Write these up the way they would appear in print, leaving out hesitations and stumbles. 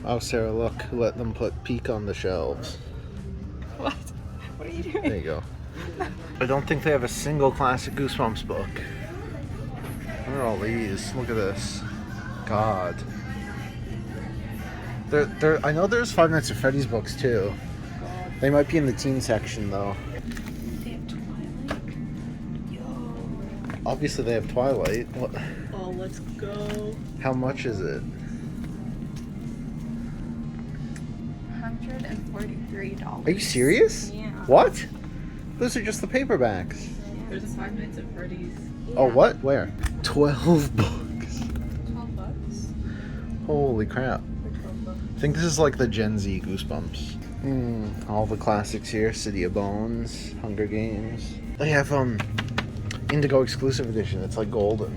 Oh, Sarah, look. Let them put Peak on the shelves. What? What are you doing? There you go. I don't think they have a single classic Goosebumps book. What are all these? Look at this. God. I know there's Five Nights at Freddy's books too. They might be in the teen section though. They have Twilight. Yo. Obviously they have Twilight. What? Oh, let's go. How much is it? $143. Are you serious? Yeah. What? Those are just the paperbacks. There's a Five Nights at Freddy's. Yeah. Oh, what? Where? 12 books. $12? Holy crap. For 12 bucks. I think this is like the Gen Z Goosebumps. All the classics here. City of Bones, Hunger Games. They have Indigo exclusive edition. It's like golden.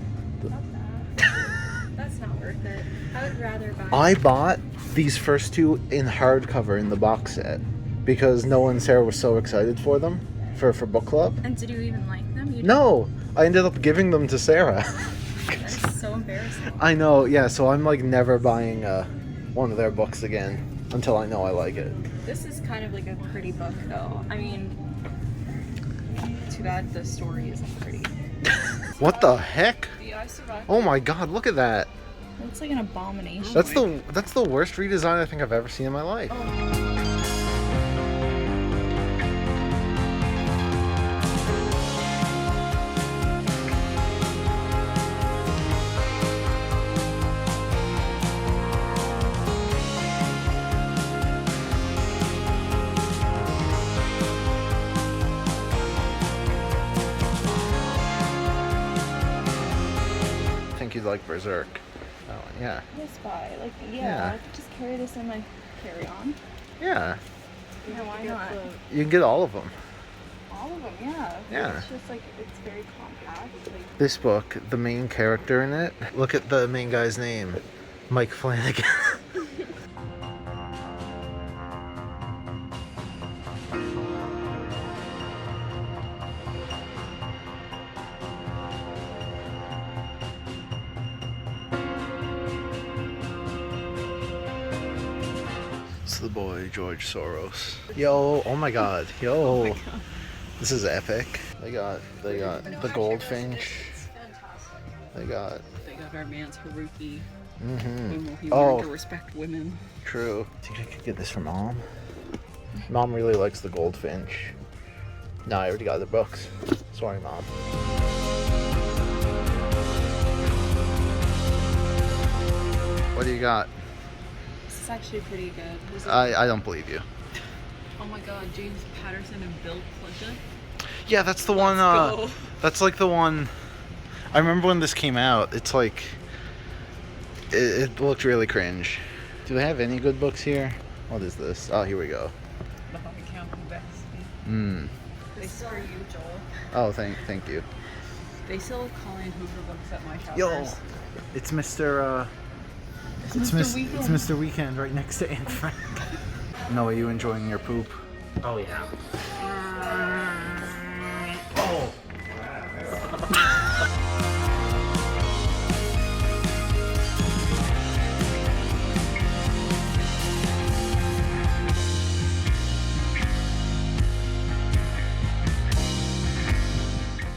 That's not worth it. I would rather buy. I bought these first two in hardcover in the box set because Noah and Sarah were so excited for them for book club. And did you even like them? You No, I ended up giving them to Sarah. That's so embarrassing. I know, yeah. So I'm like never buying one of their books again until I know I like it. This is kind of like a pretty book, though. I mean, too bad the story isn't pretty. What the heck? The I Survived. Oh my God! Look at that. It looks like an abomination. That's the worst redesign I think I've ever seen in my life. I think you'd like Berserk. Oh yeah. This buy, like, Yeah. I could just carry this in my carry-on. Yeah. Yeah, why not? You can get all of them. All of them, yeah. Yeah. It's just like, it's very compact. Like, This book, the main character in it. Look at the main guy's name, Mike Flanagan. It's the boy George Soros. Yo, oh my God, yo. oh my God. This is epic. They got the goldfinch. They got our man's Haruki. mhm. He Oh. learned to respect women. True. Think I could get this from Mom? Mom really likes the goldfinch. No, I already got the books. Sorry, Mom. What do you got? This is actually pretty good. This is- I don't believe you. oh my God, James Patterson and Bill Clinton. Yeah, that's the one. Go. That's like the one. I remember when this came out. It's like it looked really cringe. Do they have any good books here? What is this? Oh, here we go. The High Count Bestie. Hmm. This is for you, Joel. Oh, thank you. They sell Colleen Hoover books at my shop. Yo, it's Mr. It's Mr. Weekend right next to Aunt Frank. No, are you enjoying your poop? Oh yeah. Oh.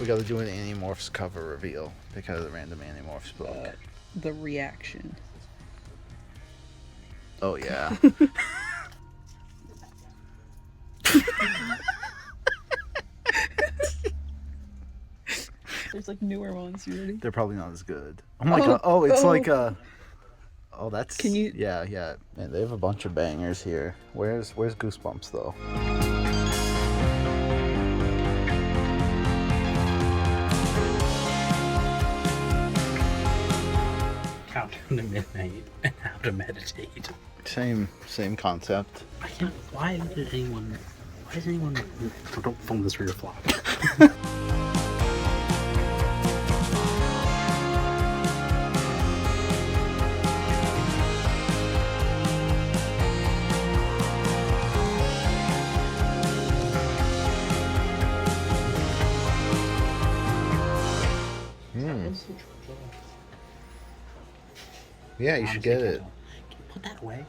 We gotta do an Animorphs cover reveal because of the random Animorphs book. The reaction. Oh yeah. There's like newer ones. You ready? They're probably not as good. Oh my God. Oh, it's like a. Oh, that's. Can you- Yeah. Man, they have a bunch of bangers here. Where's Goosebumps though? Count down to midnight and how to meditate. Same concept. I can't. Why does anyone? Don't film this for your vlog. Yeah, you should get it. Put that away.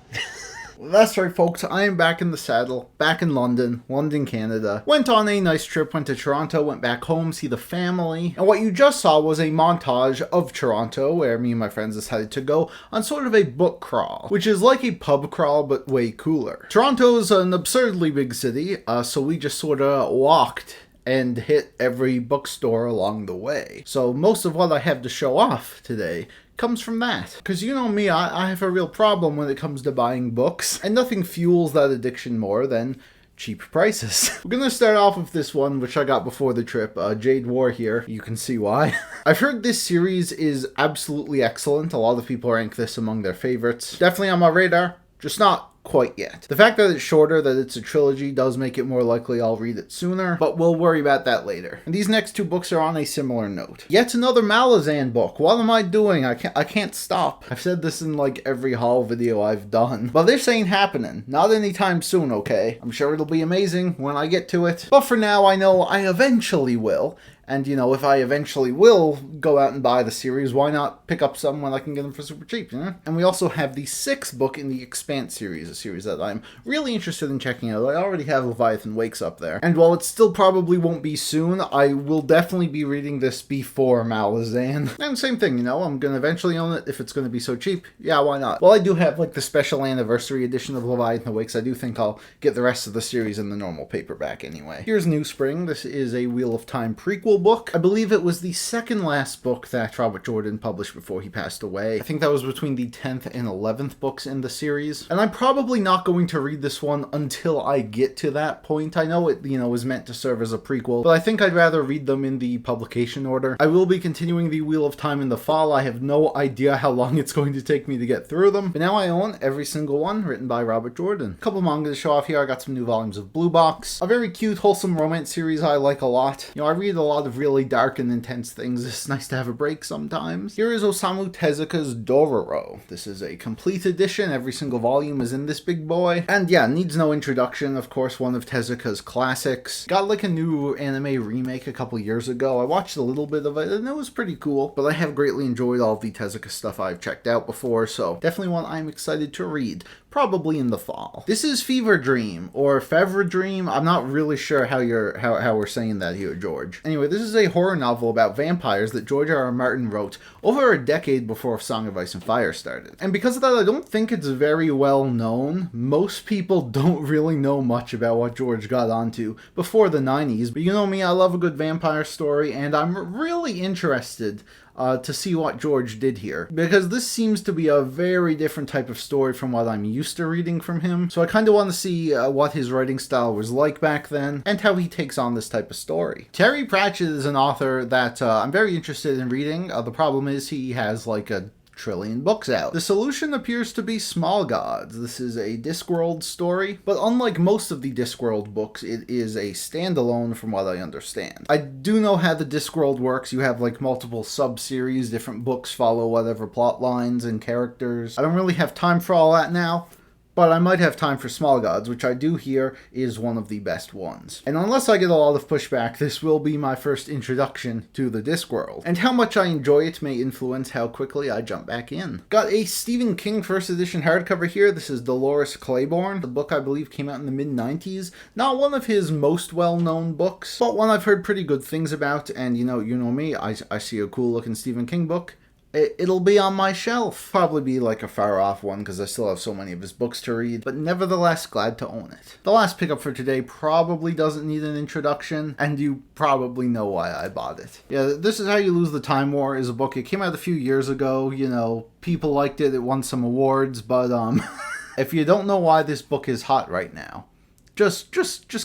That's right, folks. I am back in the saddle, back in London, Canada. Went on a nice trip, went to Toronto, went back home, see the family. And what you just saw was a montage of Toronto, where me and my friends decided to go on sort of a book crawl, which is like a pub crawl, but way cooler. Toronto's an absurdly big city, so we just sort of walked and hit every bookstore along the way. So most of what I have to show off today comes from that. Because you know me, I have a real problem when it comes to buying books, and nothing fuels that addiction more than cheap prices. We're gonna start off with this one, which I got before the trip, Jade War here. You can see why. I've heard this series is absolutely excellent. A lot of people rank this among their favorites. Definitely on my radar, just not quite yet. The fact that it's shorter, that it's a trilogy, does make it more likely I'll read it sooner, but we'll worry about that later. And these next two books are on a similar note. Yet another Malazan book. What am I doing? I can't stop. I've said this in like every haul video I've done, but this ain't happening. Not anytime soon, okay? I'm sure it'll be amazing when I get to it, but for now I know I eventually will. And, you know, if I eventually will go out and buy the series, why not pick up some when I can get them for super cheap, you know? And we also have the 6th book in the Expanse series, a series that I'm really interested in checking out. I already have Leviathan Wakes up there. And while it still probably won't be soon, I will definitely be reading this before Malazan. And same thing, you know, I'm going to eventually own it if it's going to be so cheap. Yeah, why not? Well, I do have, like, the special anniversary edition of Leviathan Wakes. I do think I'll get the rest of the series in the normal paperback anyway. Here's New Spring. This is a Wheel of Time prequel book. I believe it was the second last book that Robert Jordan published before he passed away. I think that was between the 10th and 11th books in the series. And I'm probably not going to read this one until I get to that point. I know it, you know, was meant to serve as a prequel, but I think I'd rather read them in the publication order. I will be continuing the Wheel of Time in the fall. I have no idea how long it's going to take me to get through them, but now I own every single one written by Robert Jordan. A couple manga to show off here. I got some new volumes of Blue Box, a very cute, wholesome romance series I like a lot. You know, I read a lot of really dark and intense things. It's nice to have a break sometimes. Here is Osamu Tezuka's Dororo. This is a complete edition. Every single volume is in this big boy. And yeah, needs no introduction. Of course, one of Tezuka's classics. Got like a new anime remake a couple years ago. I watched a little bit of it and it was pretty cool. But I have greatly enjoyed all of the Tezuka stuff I've checked out before, so definitely one I'm excited to read. Probably in the fall. This is Fever Dream, or Fevre Dream. I'm not really sure how we're saying that here, George. Anyway, this is a horror novel about vampires that George R.R. Martin wrote over a decade before Song of Ice and Fire started. And because of that, I don't think it's very well known. Most people don't really know much about what George got onto before the 90s. But you know me, I love a good vampire story, and I'm really interested to see what George did here, because this seems to be a very different type of story from what I'm used to reading from him. So I kind of want to see what his writing style was like back then and how he takes on this type of story. Terry Pratchett is an author that I'm very interested in reading. The problem is he has like a trillion books out. The solution appears to be Small Gods. This is a Discworld story, but unlike most of the Discworld books, it is a standalone from what I understand. I do know how the Discworld works. You have like multiple sub-series, different books follow whatever plot lines and characters. I don't really have time for all that now, but I might have time for Small Gods, which I do hear is one of the best ones. And unless I get a lot of pushback, this will be my first introduction to the Discworld. And how much I enjoy it may influence how quickly I jump back in. Got a Stephen King first edition hardcover here. This is Dolores Claiborne. The book I believe came out in the mid-90s. Not one of his most well-known books, but one I've heard pretty good things about. And you know me, I see a cool looking Stephen King book. It'll be on my shelf. Probably be like a far off one because I still have so many of his books to read, but nevertheless glad to own it. The last pickup for today probably doesn't need an introduction, and you probably know why I bought it. Yeah, This Is How You Lose the Time War is a book. It came out a few years ago, you know, people liked it, it won some awards, but if you don't know why this book is hot right now, Just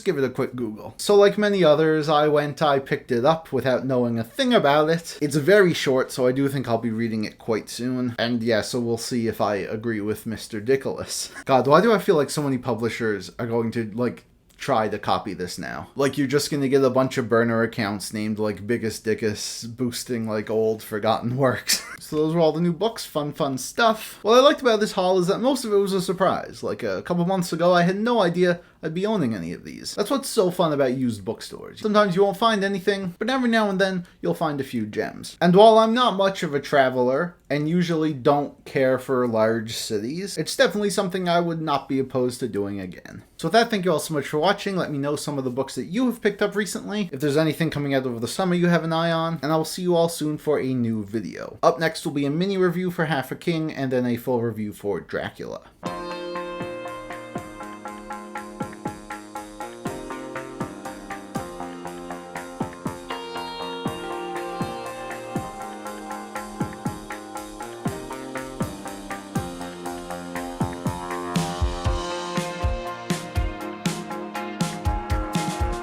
give it a quick Google. So like many others, I picked it up without knowing a thing about it. It's very short, so I do think I'll be reading it quite soon. And yeah, so we'll see if I agree with Mr. Dickolas. God, why do I feel like so many publishers are going to, like, try to copy this now? Like, you're just gonna get a bunch of burner accounts named, like, Biggest Dickus boosting, like, old forgotten works. So those were all the new books, fun stuff. What I liked about this haul is that most of it was a surprise. Like a couple months ago, I had no idea I'd be owning any of these. That's what's so fun about used bookstores. Sometimes you won't find anything, but every now and then you'll find a few gems. And while I'm not much of a traveler, and usually don't care for large cities, it's definitely something I would not be opposed to doing again. So with that, thank you all so much for watching. Let me know some of the books that you have picked up recently, if there's anything coming out over the summer you have an eye on, and I will see you all soon for a new video. Up next will be a mini review for Half a King, and then a full review for Dracula.